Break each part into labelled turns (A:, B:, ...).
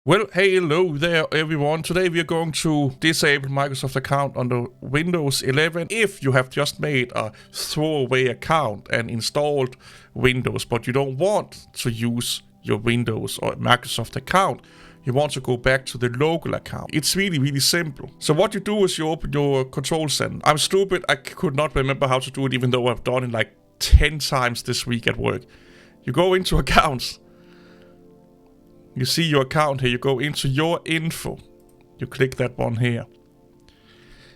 A: Well, hello there everyone. Today we are going to disable Microsoft account on the Windows 11 if you have just made a throwaway account and installed Windows, but you don't want to use your Windows or Microsoft account. You want to go back to the local account. It's really simple. So what you do is you open your control center. I'm stupid, I could not remember how to do it even though I've done it like 10 times this week at work. You go into accounts. You see your account here, you go into your info. You click that one here.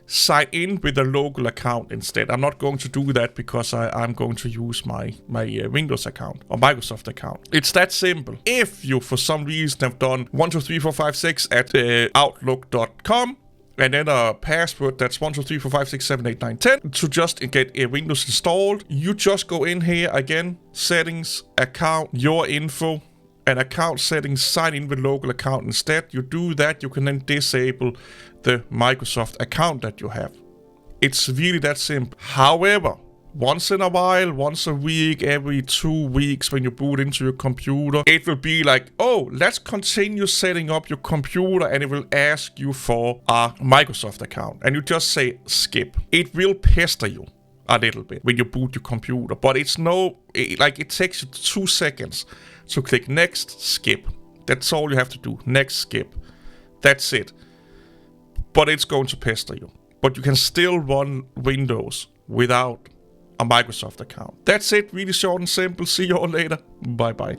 A: Sign in with a local account instead. I'm not going to do that because I'm going to use my Windows account or Microsoft account. It's that simple. If you for some reason have done 1234566 at outlook.com and then a password that's 12345678910 to just get a Windows installed, you just go in here again, settings, account, your info, and account settings, sign in with local account instead. You do that, you can then disable the Microsoft account that you have. It's really that simple. However, once in a while, once a week, every 2 weeks when you boot into your computer, it will be like, oh, let's continue setting up your computer, and it will ask you for a Microsoft account. And you just say skip. It will pester you a little bit when you boot your computer, but it takes you 2 seconds to click next, skip. That's all you have to do. Next, skip. That's it. But it's going to pester you. But you can still run Windows without a Microsoft account. That's it. Really short and simple. See you all later. Bye bye.